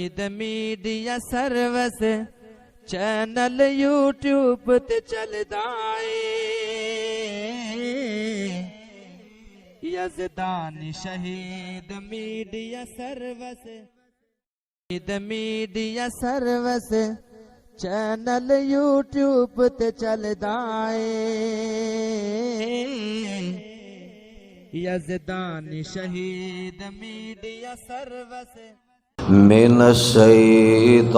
Media service channel YouTube تے چلدا اے یزدان شہید میڈیا سروس چینل یوٹیوب تے چلدا اے یزدان شہید میڈیا سروس من الشیطان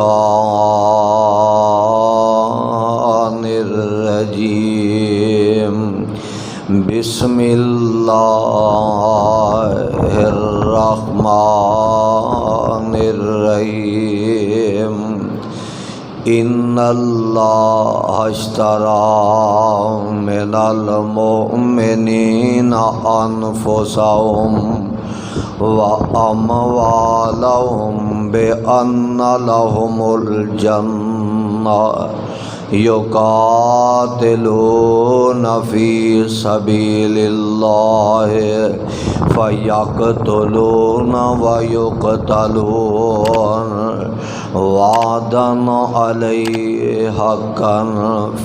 الرجیم بسم اللہ الرحمن الرحیم ان اللہ اشتری من المؤمنین انفسهم وَأَمْوَالَهُمْ بِأَنَّ لَهُمُ الْجَنَّةَ يُقَاتِلُونَ فِي سَبِيلِ اللَّهِ فَيَقْتُلُونَ وَيُقْتَلُونَ وَعْدًا عَلَيْهِ حَقًّا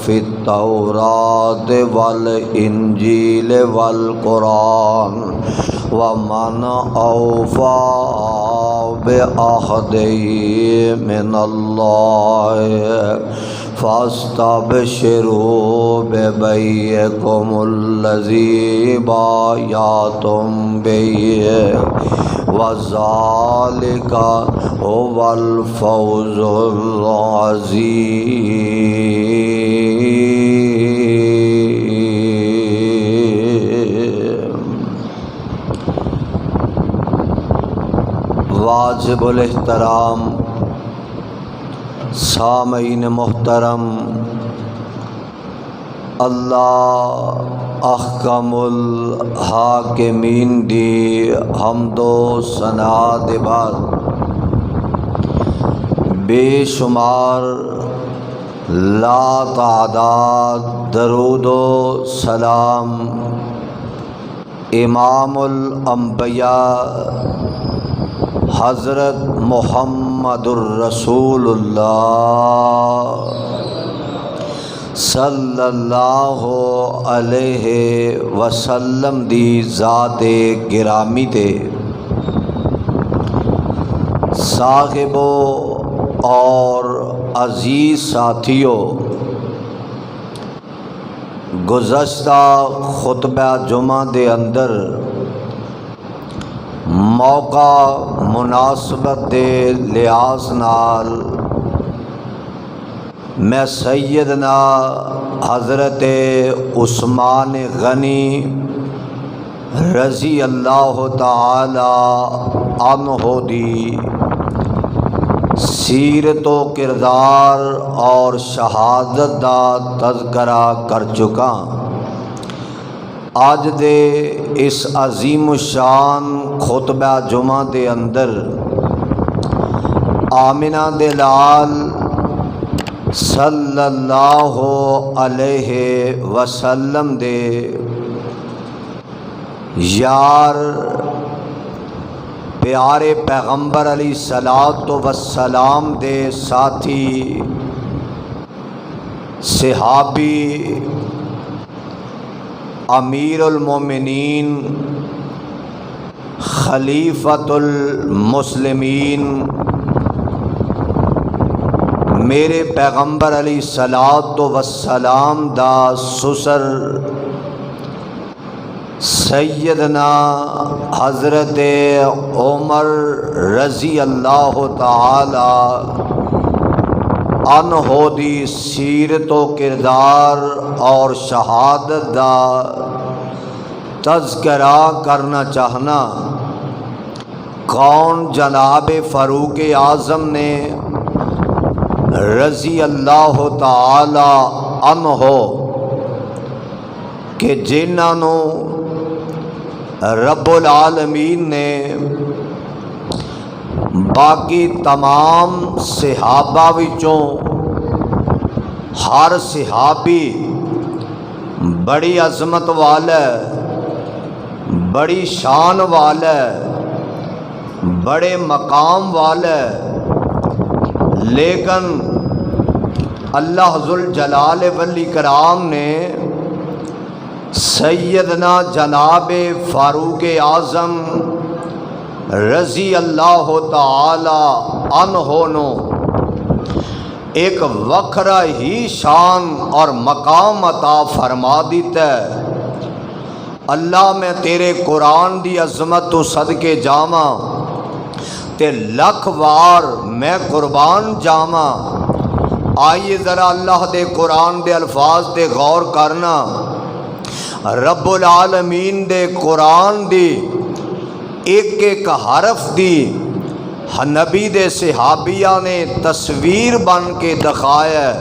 فِي التَّوْرَاةِ وَالْإِنْجِيلِ وَالْقُرْآنِ وَمَنْ أَوْفَى بِعَهْدِهِ مِنَ اللَّهِ فَاسْتَبْشِرُوا بِبَيْعِكُمُ الَّذِي بَايَعْتُمْ بِهِ وَذَلِكَ هُوَ الْفَوْزُ الْعَظِيمُ۔ واجب الاحترام سامعین محترم، اللہ احکم الحاکمین دی حمد و ثنا دے بعد بے شمار لا تعداد درود و سلام امام الانبیاء حضرت محمد الرسول اللہ صلی اللہ علیہ وسلم دی ذات گرامی تے صاحبو اور عزیز ساتھیو، گزشتہ خطبہ جمعہ دے اندر موقع مناسبت دے لحاظ نال میں سیدنا حضرت عثمان غنی رضی اللہ تعالی عنہ دی سیرت و کردار اور شہادت دا تذکرہ کر چکا۔ آج دے اس عظیم الشان خطبہ جمعہ دے اندر آمنہ دے لال صلی اللہ علیہ وسلم دے یار پیارے پیغمبر علیہ الصلوۃ والسلام دے ساتھی صحابی امیر المومنین خلیفۃ المسلمین میرے پیغمبر علیہ الصلوۃ والسلام دا سسر سیدنا حضرت عمر رضی اللہ تعالی عنہ دی سیرت و کردار اور شہادت دا تذکرہ کرنا چاہنا۔ کون جناب فاروق اعظم نے رضی اللہ تعالی عنہ کہ جنہاں نو رب العالمین نے باقی تمام صحابہ وچوں ہر صحابی بڑی عظمت والا، بڑی شان والا، بڑے مقام والا، لیکن اللہ ذوالجلال ولی کرام نے سیدنا جناب فاروق اعظم رضی اللہ تعالی عنہ نو ایک وکھرا ہی شان اور مقام عطا فرما دیتا ہے۔ اللہ میں تیرے قرآن دی عظمت تو صدقے جاواں تے لکھ وار میں قربان جاواں۔ آئیے ذرا اللہ دے قرآن دے الفاظ تے غور کرنا۔ رب العالمین دے قرآن دی ایک ایک حرف دی نبی دے صحابیہ نے تصویر بن کے دکھایا ہے۔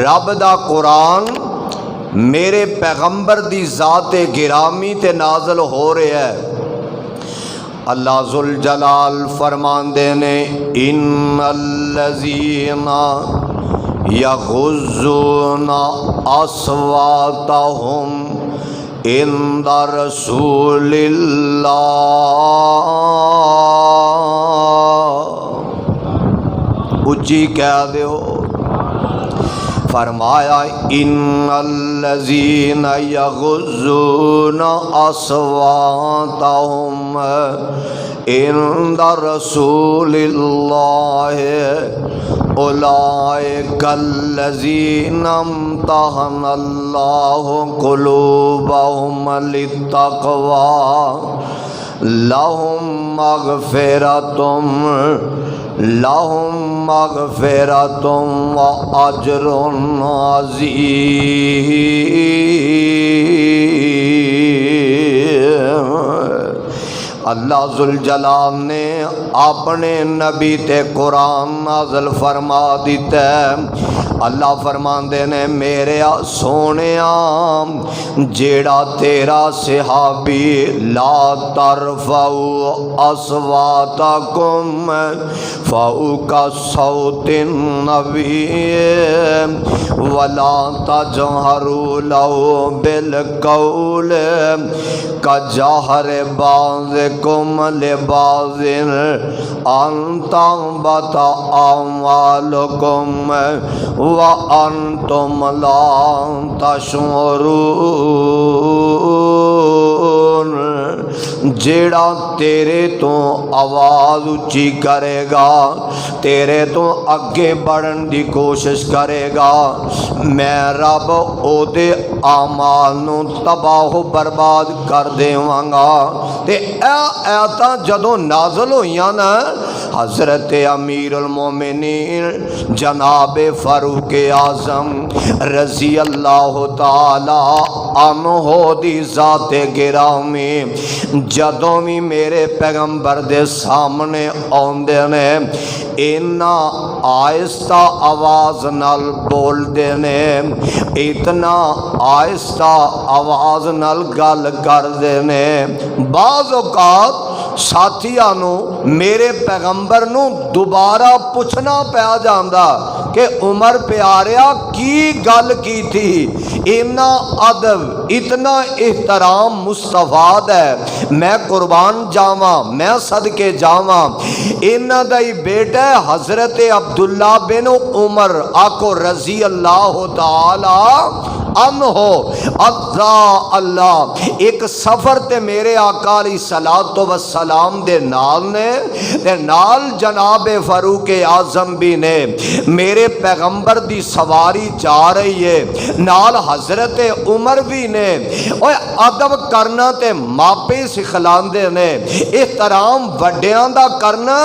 رب دا قرآن میرے پیغمبر دی ذات گرامی تے نازل ہو رہا ہے۔ اللہ ذوالجلال فرماندے نے ان الذین یغضون اصواتہم عند رسول اللہ، اچھی کہہ دیو، فرمایا ان الذین یغضون اصواتہم عند رسول اللہ اولئک الذین امتحن اللہ قلوبہم للتقوی لہم مغفرۃ و اجر عظیم۔ اللہ ذوالجلال نے اپنے نبی تے قرآن نازل فرما دیتا ہے۔ اللہ فرماندے نے میرے سونیا جیڑا تیرا صحابی لا ترفعوا اصواتکم فوق صوت النبی ولا تجہروا له بالقول کجہر بعضکم لبعض ان تحبط اعمالکم وَأَنْتُمْ لَا تَشْعُرُونَ۔ جیڑا تیرے تو آواز اچھی کرے گا، تیرے تو اگے بڑھن دی کوشش کرے گا، میں رب او دے اعمال نو تباہ و برباد کر دیواں گا۔ تے آیاتاں جدوں نازل ہوئیاں نا، حضرت امیر المومنین جناب فاروق اعظم رضی اللہ تعالی عنہ دی ذات گرامی جدوں بھی میرے پیغمبر دے سامنے آندے نے اینا آہستہ آواز نال بول دے نے، اتنا آہستہ آواز نال گل کر دے نے۔ بعض اوقات ساتھیاں نو میرے پیغمبر نو دوبارہ پوچھنا پیا جاندا کہ عمر پیاریا کی گل کی تھی۔ اتنا ادب اتنا احترام مصطفیٰ ہے، میں قربان جاواں، میں صدقے جاواں۔ انہاں دا ہی بیٹا ہے حضرت عبداللہ بن عمر، آکو رضی اللہ تعالی عنہ۔ اللہ ایک سفر تے میرے آقا علیہ الصلوۃ والسلام دے نال نے تے نال جناب فاروق اعظم بھی نے، میرے پیغمبر دی سواری جا رہی ہے، نال حضرت عمر بھی نے۔ اوے ادب کرنا تے ماپے سکھلاندے نے، احترام وڈیاں دا کرنا،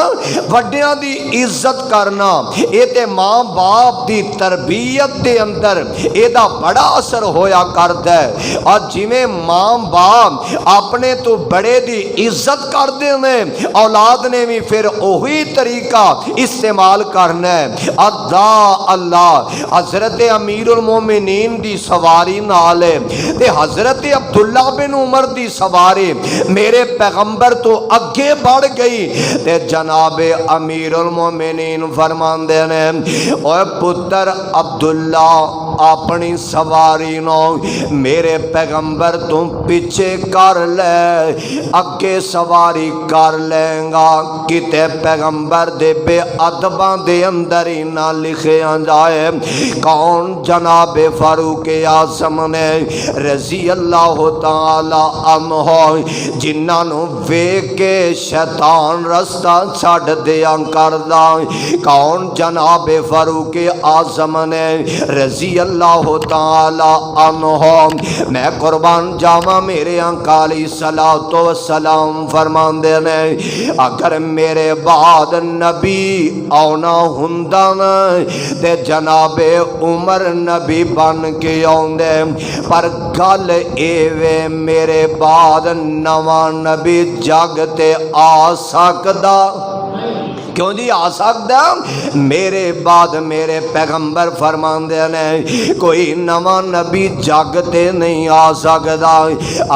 وڈیاں دی عزت کرنا، اے تے ماں باپ دی تربیت دے اندر اے دا بڑا اثر ہویا کردا ہے۔ اور جویں ماں باپ اپنے تو بڑے دی عزت کردے نے، اولاد نے بھی پھر وہی طریقہ استعمال کرنا ہے۔ اللہ حضرت امیر المومنین دی سواری نال تے حضرت عبداللہ بن عمر دی سواری میرے پیغمبر تو اگے بڑھ گئی تے جناب امیر المومنین فرماندے نے اوے پتر عبداللہ اپنی سواری نو میرے پیغمبر تو پیچھے کر لے اگے سواری کر لیں گا کتے پیغمبر دے بے ادباں دے اندر ہی نہ لکھے جائے کون جناب فاروق اعظم نے رضی اللہ تعالی عنہ جنہاں نو ویکھ کے شیطان رستہ چھڈ دیا کردا کون جناب فاروق اعظم نے رضی اللہ تعالی عنہ میں قربان جاواں میرے آقا علیہ الصلوۃ والسلام فرماندے نے اگر میرے بعد نبی آنا ہوندا نا تے جناب عمر نبی بن کے آوندے پر گل اے وے میرے بعد نواں نبی جگ تے آ سکدا کیوں جی آ سکتا میرے بعد میرے پیغمبر فرماندے نے کوئی نواں نبی جگ تے نہیں آ سکتا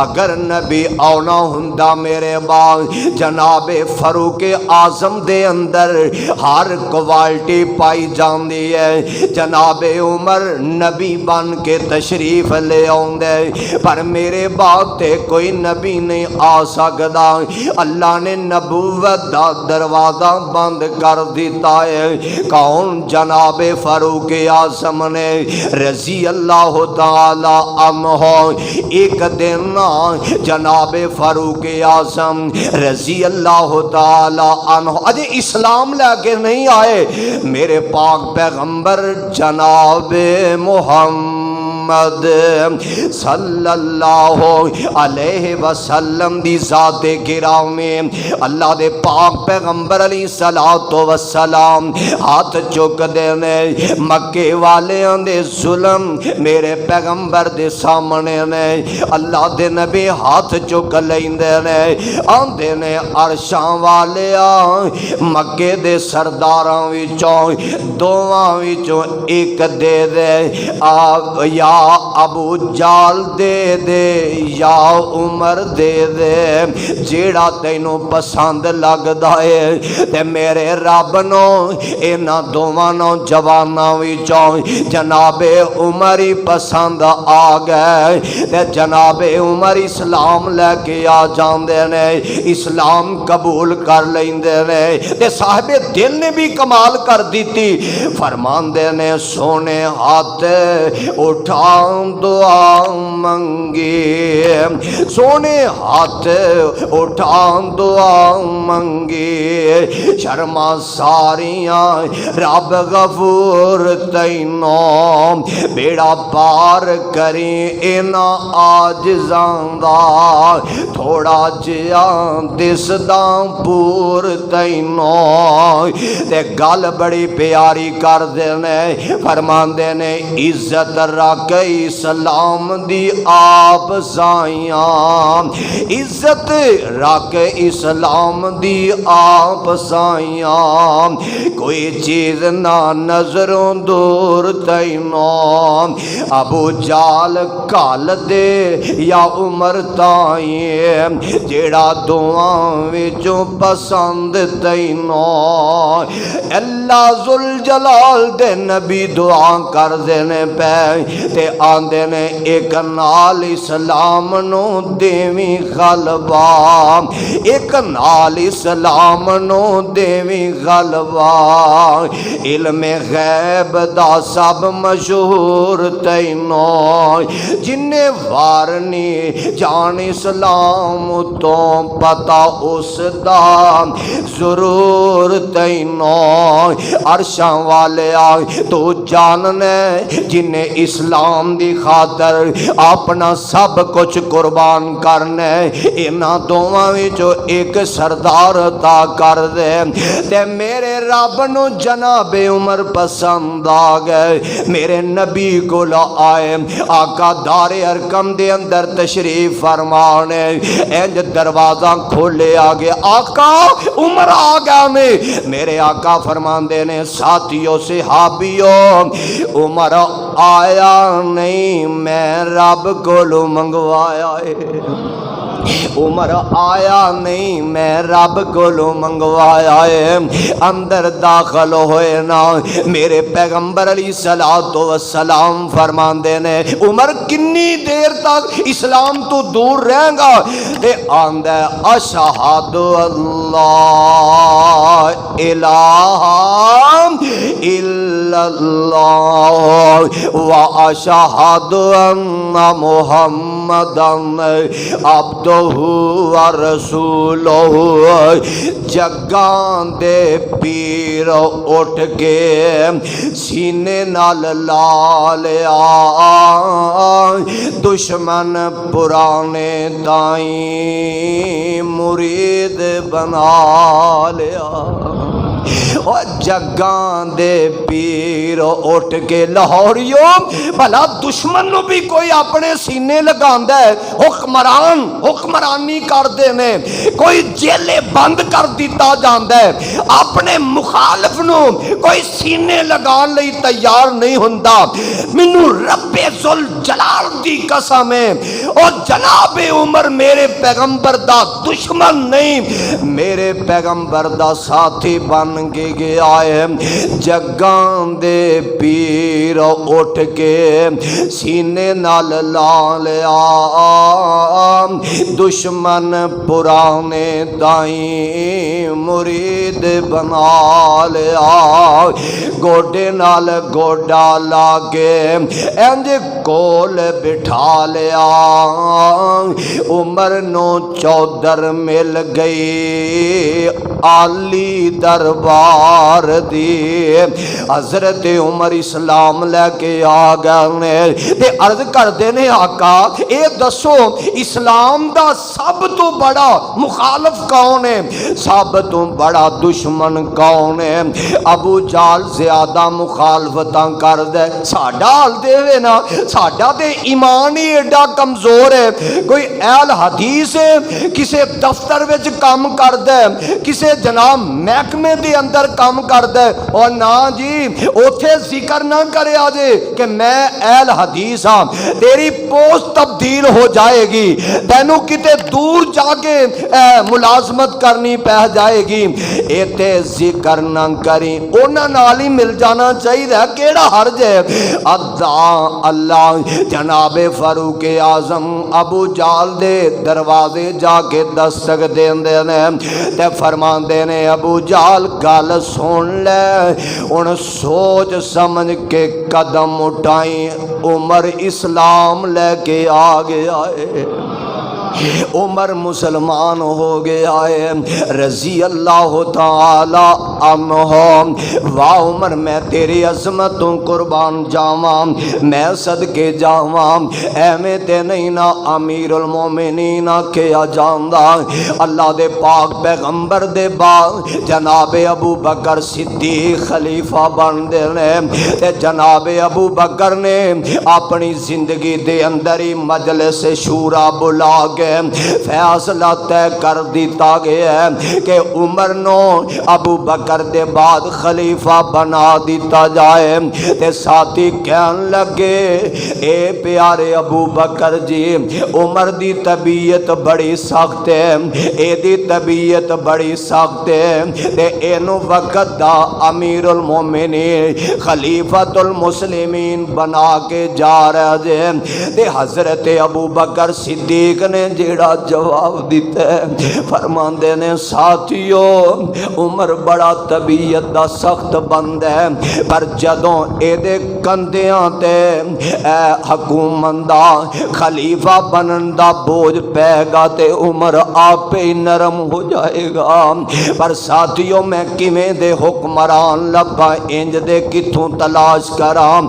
اگر نبی آنا ہوندا میرے بعد جناب فاروق اعظم دے اندر ہر کوالٹی پائی جاندی ہے جناب عمر نبی بن کے تشریف لے آوندے پر میرے بعد تے کوئی نبی نہیں آ سکتا اللہ نے نبوت دا دروازہ بند کر دیتا ہے کون جناب فاروق اعظم نے رضی اللہ تعالی عنہ ایک دن جناب فاروق اعظم رضی اللہ تعالی عنہ اجے اسلام لے کے نہیں آئے میرے پاک پیغمبر جناب محمد صلی اللہ علیہ وسلم دی ذات گرامی اللہ دے پاک پیغمبر علیہ الصلوۃ والسلام ہاتھ چک دے نے مکے والیاں دے ظلم میرے پیغمبر دے سامنے نے اللہ دے نبی ہاتھ چک لیندے نے آندے نے عرشاں والیاں مکے دے سرداراں وچوں دوواں وچوں ایک دے دے یا ابو جال دے دے یا عمر دے دے جیڑا تینوں پسند لگدا ہے تے میرے رب نو انہاں دوواں نوجواناں وچوں جناب عمر ہی پسند آ گئے تے جناب عمر اسلام لے کے آ جاندے نے اسلام قبول کر لیندے نے تے صاحب دل نے بھی کمال کر دیتی فرماندے نے سونے ہاتھ اٹھا دعا منگی سونے ہاتھ اٹھا دعا منگی شرما ساریاں رب غفور تینوں بیڑا پار کریں اینا آجزاں دا تھوڑا جیا دسداں پور تینوں تے گل بڑی پیاری کر دینے فرمان دینے عزت رکھ اسلام دی آپ سائیاں عزت رکھ اسلام دی آپ سائیاں کوئی چیز نہ نظروں دور تینوں ابو جال کال دے یا عمر تائیں جیڑا دعاں وچوں پسند تینوں اللہ ذوالجلال دے نبی دعا کر دینے پہ تے آندے نے ایک نال اسلام نو دیویں غلبہ ایک نال اسلام نو دیویں غلبہ علم غیب دا سب مشہور تینوں جنہیں وارنی جان اسلام تو پتا اس دا ضرور تینوں عرشاں والے آئے تو جاننے جنہیں اسلام دی خاطر اپنا سب کچھ قربان کرنے انہاں دوواں وچوں ایک سردار عطا کر دے تے میرے رب نو جناب عمر پسند آ گئے میرے نبی کو آئے آقا دار ارقم دے اندر تشریف فرمانے انج دروازہ کھولے آگے آقا عمر آ گیا میں میرے آقا فرمان دینے ساتھیوں صحابیوں عمر آیا نہیں میں رب کولو منگوایا ہے عمر آیا نہیں میں رب کولو منگوایا ہے اندر داخل ہوئے نا میرے پیغمبر علیہ الصلوۃ والسلام فرماندے نے عمر کنی دیر تک اسلام تو دور رہیں گا تے آندا اشہد اللہ الہ الا اللہ و اشہد ان محمدًا عبدہ و رسولہ جگاں دے پیر اٹھ کے سینے نال لا لیا دشمن پرانے تائیں مرید بنا لیا اور جگاں دے پیر اٹھ کے لاہوریوں بھلا دشمن نو بھی کوئی اپنے سینے لگاندا ہے حکمرانی کر دینے کوئی جیلے بند کر دیتا جاندا ہے اپنے مخالف نو کوئی سینے لگان لئی تیار نہیں ہوندا مینوں رب ذوالجلال دی قسم ہے اور جناب عمر میرے پیغمبر دا دشمن نہیں میرے پیغمبر دا ساتھی بن کے گیا ہے جگاں دے پیر اٹھ کے سینے نال لا لیا دشمن پرانے دائیں مرید بنا لیا گوڈے نال گوڈا لا کے انج کول بٹھا لیا عمر نو چودر مل گئی عالی دربار دی حضرت عمر اسلام لے کے آ گئے تے عرض کردے نے آقا اے دسو اسلام دا سب تو بڑا مخالف کون ہے سب تو بڑا دشمن کون ہے ابو جال زیادہ مخالفتاں کر دے ساڈا حال دے وے نا ساڈا تے ایمان ہی ایڈا کمزور ہے کوئی اہل حدیث ہے کسے دفتر وچ کام کر دے کسے جناب محکمے دے اندر کام کر دے اور نا جی اوتھے ذکر نہ کرے آجے کہ میں اہل حدیث ہاں تیری پوسٹ تبدیل ہو جائے گی تینوں کتے دور جا کے ملازمت کرنی پہ جائے گی ایتے ذکر نہ کریں اونا نالی مل جانا چاہیے کیڑا حرج ہے اللہ جناب فاروق اعظم ابو جال دے دروازے جا کے دستک دین دے تے فرمان دے نے ابو جال گل سن لے ان سوچ سمجھ کے قدم اٹھائیں عمر اسلام لے کے آ گیا ہے عمر مسلمان ہو گیا ہے رضی اللہ تعالی عنہ واہ عمر میں تیری عظمتوں قربان جاواں میں صدقے جاواں ایویں تے نہیں نا امیر المومنین کیا جاندا اللہ دے پاک پیغمبر دے بعد جناب ابو بکر صدیق خلیفہ بن دے نے تے جناب ابو بکر نے اپنی زندگی دے اندر ہی مجلس شورا بلا کے فیصلہ طے کر دیتا گیا ہے کہ عمر نو ابو بکر دے بعد خلیفہ بنا دیتا جائے تے ساتھی کہن لگے اے پیارے ابو بکر جی عمر دی طبیعت بڑی سخت ہے اے دی طبیعت بڑی سخت ہے تے اینو وقت دا امیر المومنین خلیفۃ المسلمین بنا کے جا رہے جے تے حضرت ابو بکر صدیق نے جیڑا جواب دیتا ہے فرماندے نے ساتھیو عمر بڑا طبیعت دا سخت بند ہے پر جدوں اے دے کندیاں تے حکومت دا خلیفہ بنن دا بوجھ پے گا تے عمر آپ ہی نرم ہو جائے گا پر ساتھیو میں کیویں دے حکمران لبا انج دے کتھوں تلاش کراں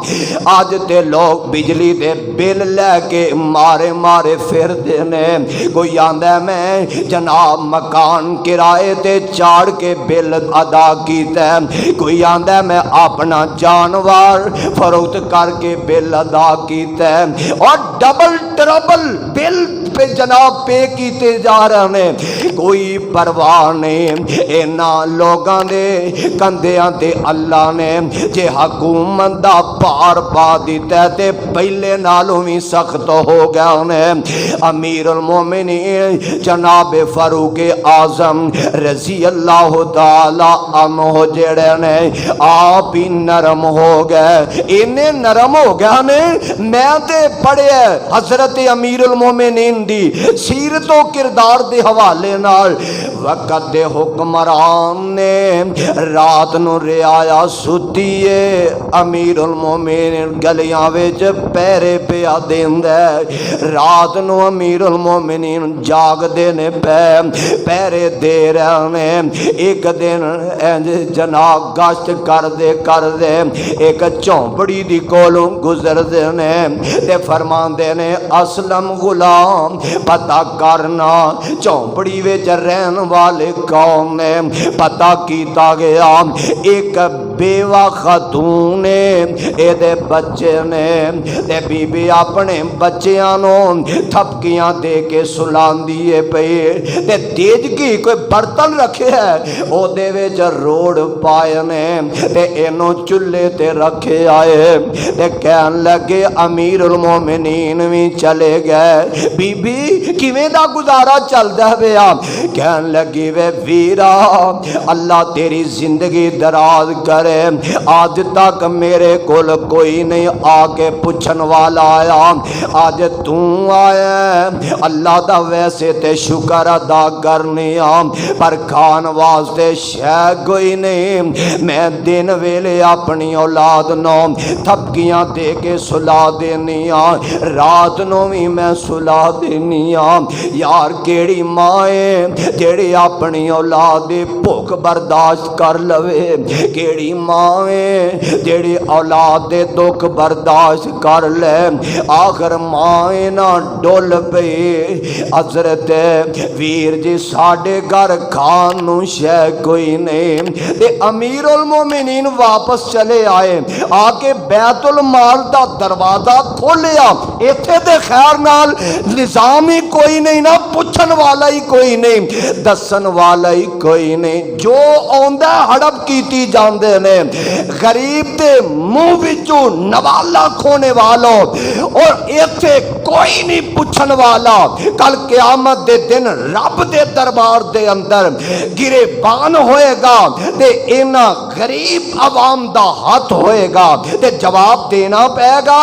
آج تے لوگ بجلی دے بل لے کے مارے مارے پھر دینے کوئی آندہ ہے میں جناب مکان کرائے تے چاڑ کے بل ادا کیتا ہے کوئی آندہ ہے میں اپنا جانوار فروخت کر کے بل ادا کیتا ہے اور ڈبل ٹربل بل پہ جناب پے کیتے جا رہے ہیں کوئی پرواہ نہیں اینا لوگاں دے کندیاں تے اللہ نے جے حکومت دا بار پا دیتا ہے تے پہلے نالوں بھی سخت ہو گیا انہیں. امیر المومنین جناب فاروق اعظم رضی اللہ تعالی عنہ جڑے نے آپ ہی نرم ہو گئے. انہیں نرم ہو گیا نے میں تے پڑھے حضرت امیر المومنین دی سیرت و کردار دے حوالے نال وقت دے حکمران نے رات نو رعایا سُتیے امیر المومنین گلیاں وچ پیرے پیا دیندا ہے. رات نو امیر المومنین جاگ دینے پیرے دے رہے نے. ایک دن جناب گشت کر دے ایک چونپڑی دی کولوں گزر دینے تے فرمان دینے اسلم غلام پتہ کرنا چونپڑی وچ رہن والے کون نے. پتہ کیتا گیا ایک بیوہ خاتون نے اے دے بچے نے تے بی بی اپنے بچیاں نو تھپکیاں دے کے سلان دیے پئے تے تیج کی کوئی برتن رکھے ہے او دے وچ روڑ پائے نے تے اینو چلے تے رکھے آئے تے کہن لگے امیر المومنین بھی چلے گئے. بی بی کیویں دا گزارا چلدا پیا؟ کہن لگی وے ویرا اللہ تیری زندگی دراز کرے آج تک میرے کول کوئی نہیں آ کے پوچھن والا آیا آج توں آیا اللہ دا ویسے تے شکر ادا کرنی پر کھان واسطے شے کوئی نہیں. میں دن ویلے اپنی اولاد نو تھپکیاں دے کے سلا دینی رات نو بھی میں سلا دینی. یار کیڑی ماں جیڑی اپنی اولاد دی بھوک برداشت کر لوے؟ کیڑی ماں جیڑی اولاد دے دکھ برداشت کر لے؟ آخر ماں نہ ڈول پئی حضرت ویر جی ساڑے گھر کھانوں شے کوئی نہیں. تے امیر المومنین واپس چلے آئے آکے بیت المال دا دروازہ کھولیا. ایتھے دے خیر نال نظام ہی کوئی نہیں نا پوچھن والا ہی کوئی نہیں دسن والا ہی کوئی نہیں. جو آندا ہڑپ کیتی جاندے نے غریب دے منہ وچوں نوالا کھونے والوں اور ایتھے کوئی نہیں پوچھن والا. کل قیامت دے دن رب دے دربار دے اندر گریبان ہوئے گا تے اینا غریب عوام دا ہاتھ ہوئے گا تے جواب دینا پائے گا.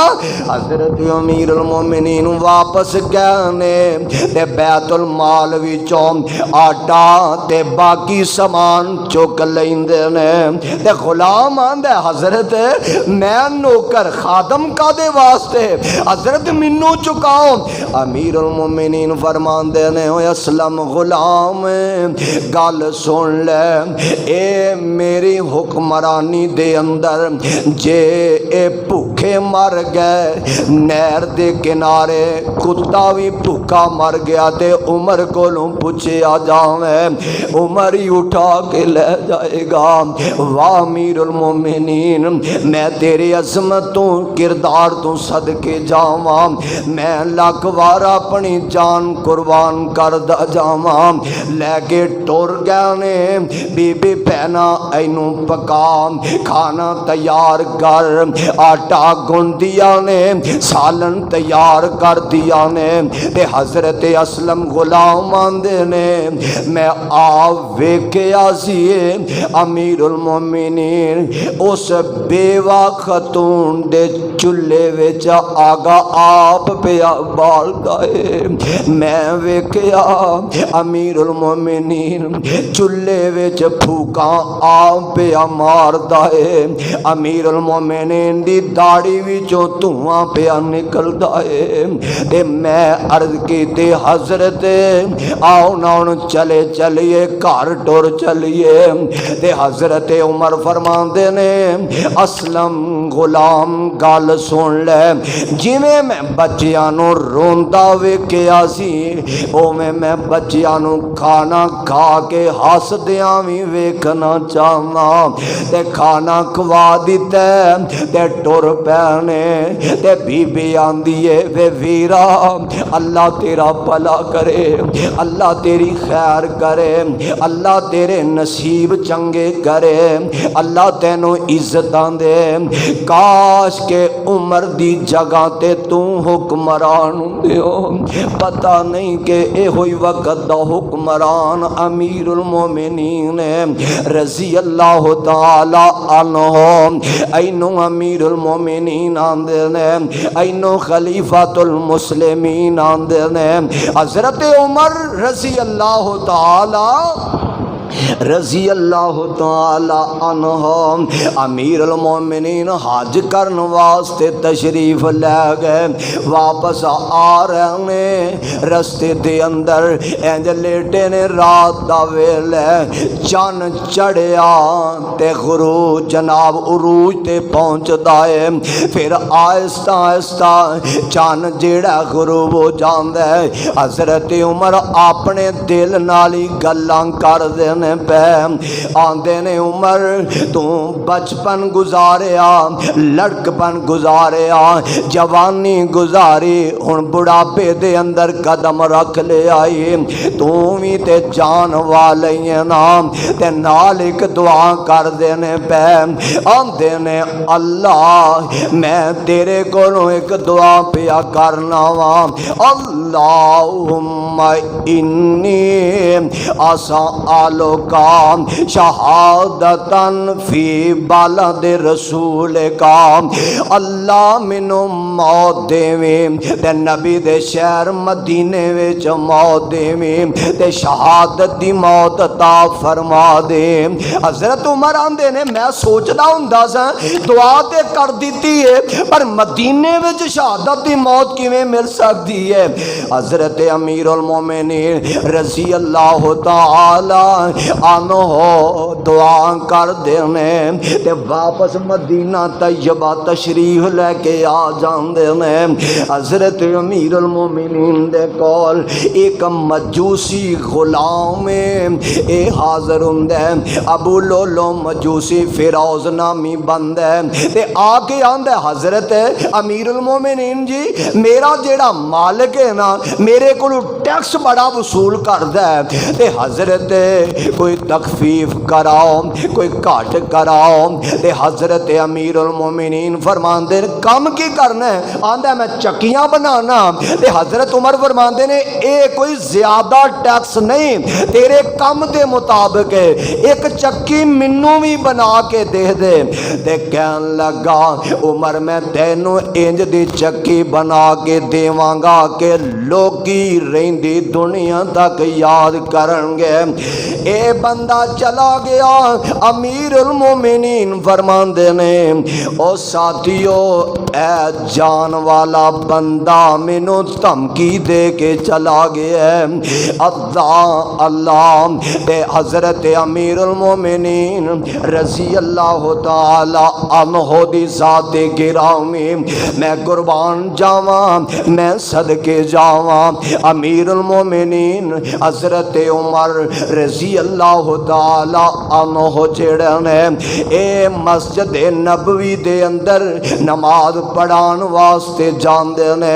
حضرت امیر المومنین واپس گئے تے بیت المال وچوں آٹا تے باقی سامان چک لیندے نے تے غلام آندا حضرت میں نوکر خادم کا دے واسطے حضرت منو چکاؤ. امیر المومنین فرماندے نے اسلم غلام گل سن لے اے میری حکمرانی دے اندر جے اے بھوکے مر گئے نہر دے کنارے کتا بھی بھوکا مر گیا تے عمر کولوں پوچھے آ جاویں عمر ہی اٹھا کے لے جائے گا. واہ امیر المومنین میں تیری عظمتوں کردار تو صدقے جاواں میں لاکھ وار اپنی جان قربان کردہ جاواں. لے کے ٹور گئے نے بی بی پہنا اینو پکا کھانا تیار کر آٹا گندیا نے سالن تیار کر دیا نے تے حضرت اسلم غلام آندے نے میں آپ ویکھیا سی امیر المومنین اس بیوہ خاتون دے چولہے وچ آگا آپ پیا بالدا ہے. میں ویکھیا امیر المومنین چولہے وچ پھوکا آپ پیا ماردا ہے. امیر المومنین دی داڑھی وچوں دھواں پیا نکلدا ہے تے میں عرض کیتی حضرت آؤ نہ چلے چلیے گھر ٹر چلیے تے حضرت عمر فرماندے نے اسلم غلام گل سن لے جویں میں بچیاں نو روندا ویکھیا سی اوویں میں بچیاں نو کھانا کھا کے ہسدیاں وی ویکھنا چاہنا تے کھانا کھوا دتا تے ٹر پینے تے بی بی آندی ہے وے ویرا اللہ تیرا بھلا کرے اللہ تیری خیر کرے اللہ تیرے نصیب چنگے کرے اللہ تینوں عزتاں دے کاش کے عمر دی جگہ تے تو حکمران دیو پتہ نہیں کہ اے ہوئی وقت دا حکمران امیر المومنین رضی اللہ تعالی عنہ اینو امیر المومنین آندے نے اینو خلیفۃ المسلمین آندے نے حضرت عمر رضی اللہ تعالی عنہ امیر المومنین حج کرن واسطے تشریف لے گئے واپس آ رہے نے رستے دے اندر انج لیٹے نے رات دا ویلے چن چڑھیا تے غروج جناب عروج تے پہنچدا ہے پھر آہستہ آہستہ چن جیڑا غروب ہو جاندا ہے حضرت عمر اپنے دل نال ہی گلاں کر دے پہ آندے نے عمر تو بچپن گزاریا لڑکپن گزاریا جوانی گزاری ہن بڑھاپے دے اندر قدم رکھ لے آئی تو بھی تے جان والی نام تے نال ایک دعا کر دینے پہ آندے نے اللہ میں تیرے کولوں ایک دعا پیا کرنا وا اللہم انی اسألک کا شہادتاً فی بلد رسول کا اللہ منو موت دیویں تے نبی دے شہر مدینے وچ موت دیویں تے شہادت دی موت عطا فرما دے حضرت عمر آندے نے میں سوچدا ہوندا سا دعا تے کر دتی ہے پر مدینے وچ شہادت دی موت کیویں مل سکتی ہے حضرت امیر المومنین رضی اللہ تعالی عنہ دعا کر دینے تے واپس مدینہ طیبہ تشریف لے کے آ جاندے نے حضرت امیر المومنین دے کول ایک مجوسی غلام اے حاضر ہوندے ابو لولو مجوسی فیروز نامی بندہ تے آ کے آندے حضرت امیر المومنین جی میرا جیڑا مالک ہے نا میرے کو ٹیکس بڑا وصول کردا ہے تے حضرت کوئی تخفیف کراؤ کوئی کٹ کراؤ تے حضرت امیر المومنین فرماندے نے کم کی کرنا ہے آندہ میں چکیاں بنانا تے حضرت عمر فرماندے نے اے کوئی زیادہ ٹیکس نہیں تیرے کم دے مطابق ہے ایک چکی منو بھی بنا کے دے دے تے کہن لگا عمر میں تینوں انج دی چکی بنا کے دیواں گا کہ لوگی رہندی دنیا تک یاد کرن گے اے بندہ چلا گیا امیر المومنین فرماندے نے او ساتھیو اے جان والا بندہ مینوں دھمکی دے کے چلا گیا اللہ تے حضرت امیر المومنین رضی اللہ تعالی عنہ دی ذات گرامی میں قربان جاواں میں صدقے جاواں امیر المومنین حضرت عمر رضی اللہ تعالی عنہ جڑے نے اے مسجد نبوی دے اندر نماز پڑھان واسطے جاندے نے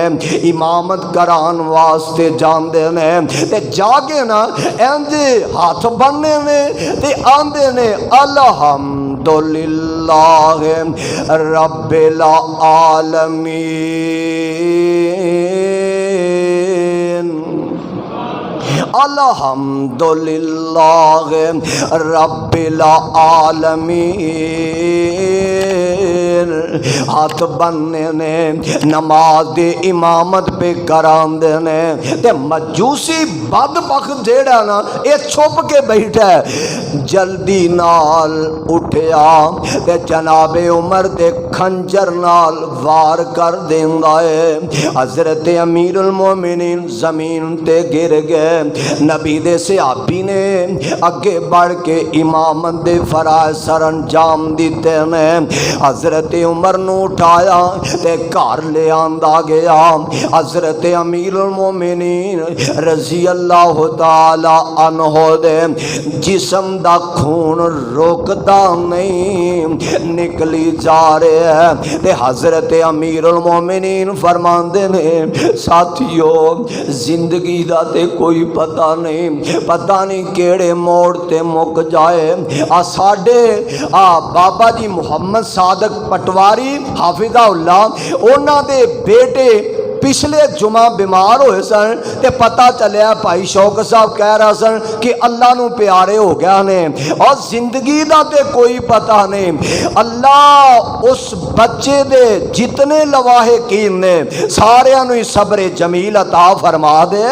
امامت کران واسطے جاندے نے تے جا کے نا انج ہاتھ بننے نے تے آندے نے الحمدللہ رب العالمین الحمدللہ رب العالمین ہاتھ بننے نے نماز دے امامت پہ کران دینے تے مجوسی بدبخت جیڑا نا اے چھپ کے بیٹھا ہے جلدی نال اٹھیا تے جناب عمر دے کھنجر نال وار کر دیندا ہے حضرت امیر المومنین زمین تے گر گئے نبی دے صحابی نے اگے بڑھ کے امامت دے فرائض سر انجام دیتے نے حضرت عمر نو اٹھایا تے گھر لے آندا گیا حضرت امیر المومنین رضی اللہ تعالی عنہ دے جسم دا خون روکدا نہیں نکلی جا رہے ہیں تے حضرت امیر المومنین فرماندے نے ساتھیو زندگی دا تے کوئی پتہ نہیں کیڑے موڑ تے مک جائے ساڈے بابا جی محمد صادق پٹواری بخاری حافظہ اللہ انہاں دے بیٹے پچھلے جمعہ بیمار ہوئے سن تے پتہ چلیا بھائی شوکت صاحب کہہ رہا سن کہ اللہ نو پیارے ہو گیا نے اور زندگی دا تے کوئی پتہ نہیں. اللہ اس بچے دے جتنے لواحقین نے سارے نو صبر جمیل عطا فرما دے.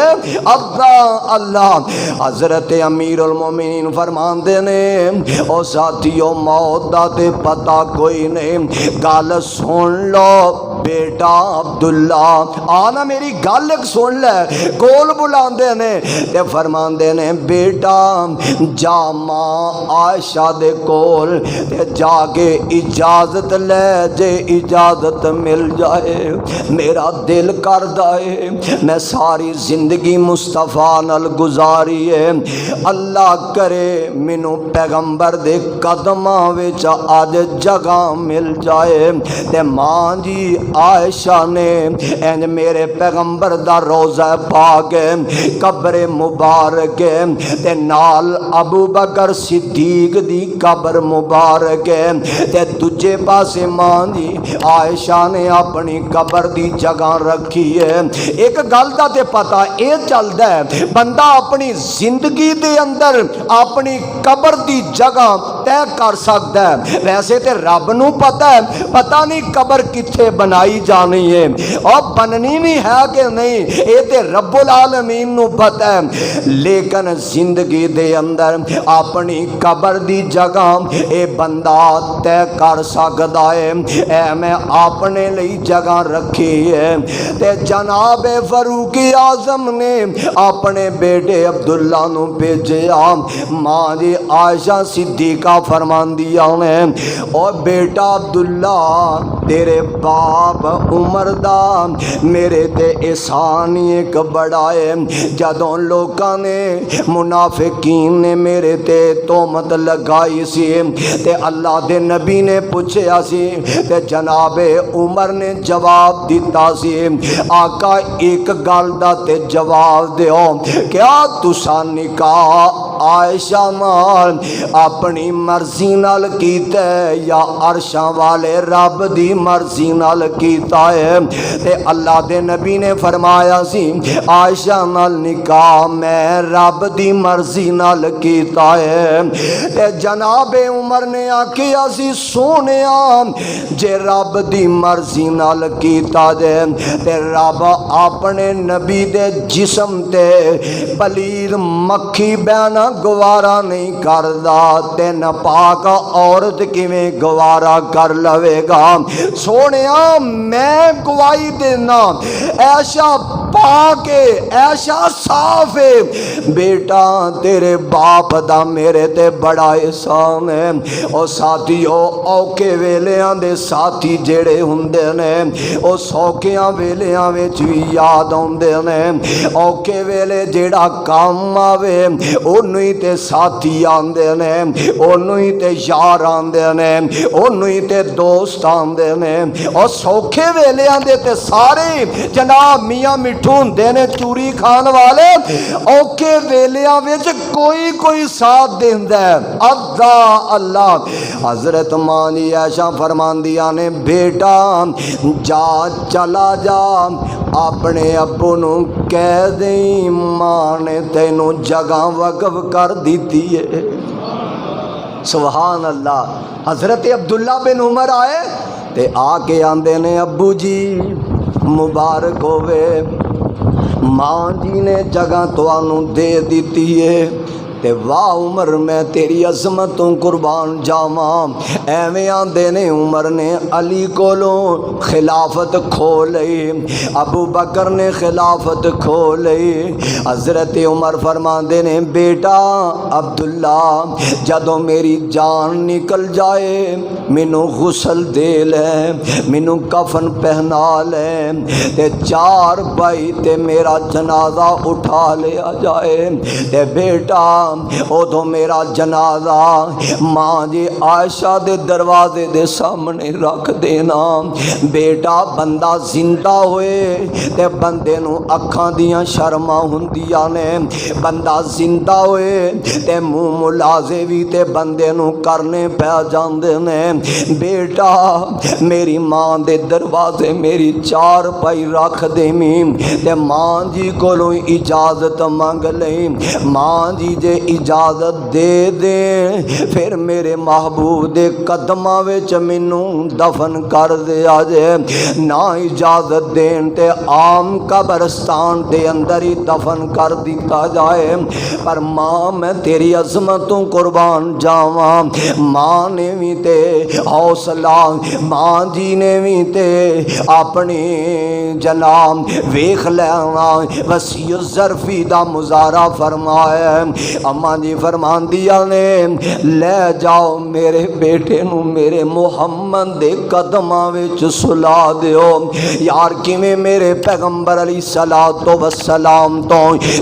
اللہ حضرت امیر المومنین فرماندے نے او ساتھیو موت دا تے پتہ کوئی نہیں. گل سن لو بیٹا عبداللہ آنا میری گل ایک سن لے. کول بلاندے نے تے فرماندے نے بیٹا جا ماں عائشہ دے کول تے جا کے اجازت لے جے اجازت مل جائے. میرا دل کردا ہے میں ساری زندگی مصطفیٰ نال گزاری ہے. اللہ کرے مینوں پیغمبر دے قدماں وچ اج جگہ مل جائے. تے ماں جی عائشہ نے انج میرے پیغمبر دا روضہ پاک قبر مبارک تے نال ابو بکر صدیق دی قبر مبارک تے دوجے پاسے ماں جی عائشہ نے اپنی قبر دی جگہ رکھی ہے. ایک گل دا تے پتہ اے چلدا ہے بندہ اپنی زندگی دے اندر اپنی قبر دی جگہ طے کر سکتا ہے. ویسے تے رب نو پتہ ہے پتہ نہیں قبر کتھے بنائی جانی ہے اور بننی بھی ہے کہ نہیں اے تے رب العالمین نو پتہ ہے. لیکن زندگی دے اندر اپنی قبر دی جگہ اے بندہ طے کر سکدا ہے. اے میں اپنے لئی جگہ رکھی ہے. تے جناب فاروق اعظم نے اپنے بیٹے عبداللہ نو بھیجیا. ماں جی عائشہ صدیقہ فرماندیاں نے او بیٹا عبداللہ تیرے باپ عمر دا میرے تے احسان ایک بڑا ہے. جدوں لوکاں نے منافقین نے میرے تے تہمت لگائی سی تے اللہ دے نبی نے پوچھیا سی تے جناب عمر نے جواب دیتا سی آقا ایک گل دا تے جواب دیو کیا تساں نکاح عائشہ نال اپنی مرضی نال کیتا ہے یا عرشاں والے رب دی مرضی نال کیتا ہے. تے اللہ دے نبی نے فرمایا سی عائشہ نال نکاح میں رب دی مرضی نال کیتا ہے. تے جناب عمر نے آکھیا سی سونیا جے رب دی مرضی نال کیتا جے تے رب اپنے نبی دے جسم تے پلید مکھی بینا گوارا نہیں کردا تے ناپاک عورت کیویں گوارا کر لوے گا. سونیا میں گواہی دینا ایشا پاک ایشا صاف ہے بیٹا تیرے باپ دا میرے تے بڑا احسان ہے. او ساتھیو اوکے ویلیاں دے ساتھی جڑے ہوندے نے او سوکھیاں ویلیاں وچ وی یاد آوندے نے. اوکے ویلے جیڑا کام آوے اونوں ہی تے ساتھی آندے نے اونوں ہی تے یار آندے نے اونوں ہی تے دوست آندے نے. اور سوکھے ویلیاں دے تے سارے جناب میاں مٹھو ہوندے نے چوری کھان والے. اوکے ویلیاں وچ کوئی ساتھ دیندا ہے. اللہ حضرت ماں جی عائشہ فرماندیاں نے بیٹا جا چلا جا اپنے ابو نو کہہ دیں ماں نے تینوں جگہ وقف کر دیتی ہے. سبحان اللہ. حضرت عبداللہ بن عمر آئے تے آ کے آندے نے ابو جی مبارک ہوئے ماں جی نے جگہ توانوں دے دیتی ہے. تے واہ عمر میں تیری عظمتوں قربان جاواں. ایویں آندے نے عمر نے علی کولوں خلافت کھو لئی ابو بکر نے خلافت کھو لئی. حضرت عمر فرماندے نے بیٹا عبداللہ جدوں میری جان نکل جائے مینوں غسل دے لے مینوں کفن پہنا لے تے چار بھائی تے میرا جنازہ اٹھا لیا جائے. تے بیٹا ادو میرا جنازہ ماں جی عائشہ دے دروازے دے سامنے رکھ دینا بیٹا بندہ زندہ ہوئے تے بندے نو اکھاں دیاں شرماں ہوندیاں نے بندہ زندہ ہوئے تے منہ ملازے بھی تے بندے نو کرنے پہ جاندے نے بیٹا میری ماں دے دروازے میری چار پائی رکھ دیمی تے ماں جی کولوں اجازت مانگ لئی ماں جی جے اجازت دے دے پھر میرے محبوب دے قدماں وچ مینوں دفن کر دیا جے نہ اجازت دین تے عام قبرستان دے اندر ہی دفن کر دیتا جائے پر ماں میں تیری عظمتوں قربان جاواں ماں نے بھی تے حوصلہ ماں جی نے بھی تے اپنی جناب ویکھ لینا وسیع الظرفی دا مظاہرہ فرمایا اماں جی فرماندیاں نے لے جاؤ میرے بیٹے نو میرے محمد دے قدماں وچ سلا دیو یار کیویں میرے پیغمبر علیہ الصلوۃ والسلام تو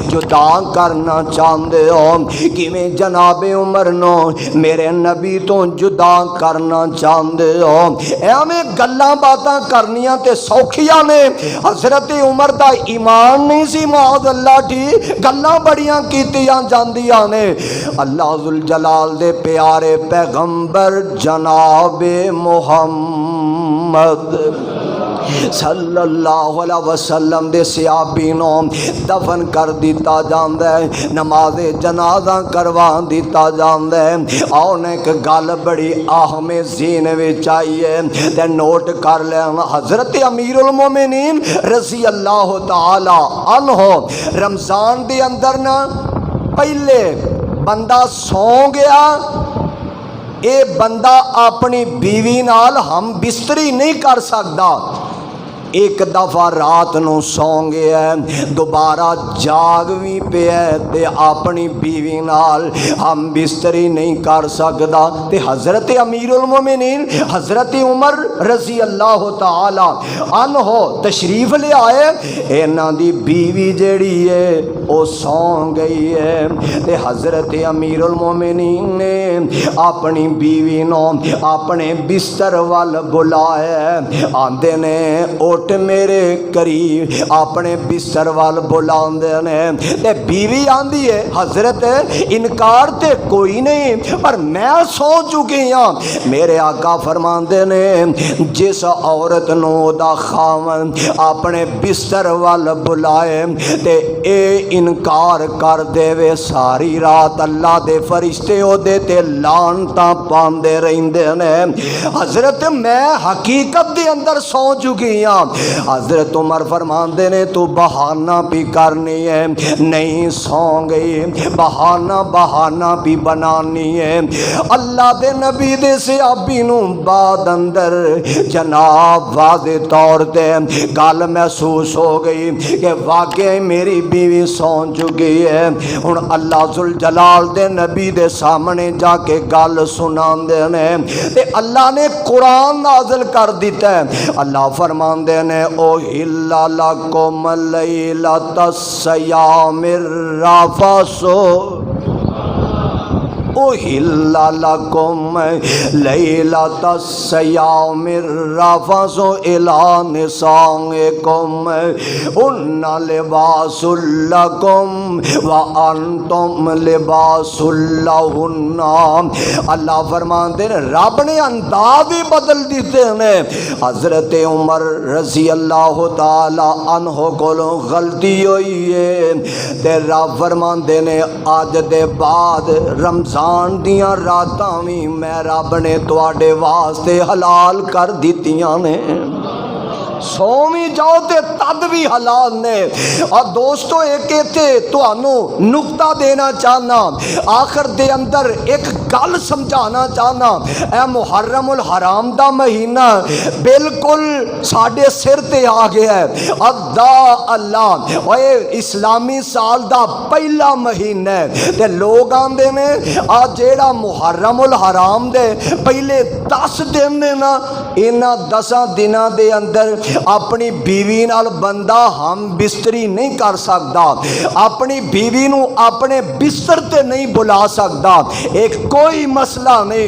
جدا کرنا چاہندے ہو کیویں جناب عمر نو میرے نبی تو جدا کرنا چاہندے ہو ایویں گلاں باتاں کرنیاں تے سوکھیاں نے حضرت عمر دا ایمان نہیں سی معاذ اللہ ٹھی گلاں بڑیاں کیتیاں جاندیاں نے اللہ ذوالجلال دے پیارے پیغمبر جناب محمد صلی اللہ علیہ وسلم دے صحابی نو دفن کر دیتا جاندا ہے نماز جنازہ کروا دیتا جاندا ہے اور ایک گل بڑی اہم ذہن وچ آئی ہے تے نوٹ کر لینا حضرت امیر المومنین رضی اللہ تعالی عنہ رمضان دے اندر نا پہلے بندہ سو گیا اے بندہ اپنی بیوی نال ہم بستری نہیں کر سکتا ایک دفعہ رات نو سو گیا ہے دوبارہ جاگ بھی پیا تے اپنی بیوی نال ہم بستری نہیں کر سکتا تے حضرت امیر المومنین حضرت عمر رضی اللہ تعالی عنہ تشریف لے آئے انہاں دی بیوی جیڑی ہے او سو گئی ہے تے حضرت امیر المومنین نے اپنی بیوی نو اپنے بستر وال بلایا آندے نے اٹھ میرے قریب اپنے بستر وال بلاندے نے تے بیوی آندی ہے حضرت انکار تے کوئی نہیں پر میں سو چکی ہاں میرے آقا فرماندے نے جس عورت نو دا خاون اپنے بستر وال بلائے تے اے انکار کر دے وے ساری رات اللہ دے فرشتے او دے تے لعنتاں پاندے رہندے نے حضرت میں حقیقت دے اندر سو چکی ہاں حضرت عمر فرماندے نے تو بہانہ بھی کرنی ہے نہیں سو گئی بہانہ بھی بنانی ہے اللہ دے نبی دے صحابی نو بعد اندر جناب واضح طور تے گل محسوس ہو گئی کہ واقعی میری بیوی سو چکی ہے ہن اللہ ذوالجلال دے نبی دے سامنے جا کے گل سناندے نے تے اللہ نے قرآن نازل کر دیتا ہے اللہ فرماندے نے اوہل لکم لیلۃ الصیام الرفث اوہل لکم لیلۃ الصیام الرفث الی نسائکم ہن لباس لکم وانتم لباس لہن اللہ فرماندے ہیں رب نے انداز ہی بدل دیتے ہیں حضرت عمر رضی اللہ تعالی عنہ کولوں غلطی ہوئی ہے تے رب فرماندے نے اج دے بعد رمضان دیاں راتاں وی میں رب نے تواڈے واسطے حلال کر دتیاں نے سومی جاؤ تے تد بھی حلال نے اور دوستو ایک ایتھے تانوں نقطہ دینا چاہنا آخر دے اندر ایک گل سمجھانا چاہنا اے محرم الحرام دا مہینہ بالکل ساڈے سر تے آ گیا ہے ادا اللہ اے اسلامی سال دا پہلا مہینہ ہے تے لوگ آندے نے آ جیڑا محرم الحرام دے پہلے 10 دن نے نا ਇਹਨਾਂ 10 ਦਿਨਾਂ ਦੇ ਅੰਦਰ ਆਪਣੀ ਬੀਵੀ ਨਾਲ ਬੰਦਾ ਹਮ ਬਿਸਤਰੀ ਨਹੀਂ ਕਰ ਸਕਦਾ, ਆਪਣੀ ਬੀਵੀ ਨੂੰ ਆਪਣੇ ਬਿਸਤਰ ਤੇ ਨਹੀਂ ਬੁਲਾ ਸਕਦਾ। ਇਹ ਕੋਈ ਮਸਲਾ ਨਹੀਂ,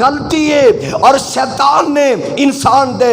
ਗਲਤੀ ਹੈ ਔਰ ਸ਼ੈਤਾਨ ਨੇ ਇਨਸਾਨ ਦੇ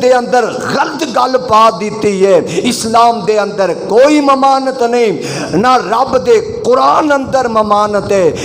ਦੇ ਅੰਦਰ ਗਲਤ ਗੱਲ ਪਾ ਦਿੱਤੀ ਹੈ। ਇਸਲਾਮ ਦੇ ਅੰਦਰ ਕੋਈ ਮਮਾਨਤ ਨਹੀਂ, ਨਾ ਰੱਬ ਦੇ ਕੁਰਾਨ ਅੰਦਰ ਮਮਾਨਤ ਹੈ,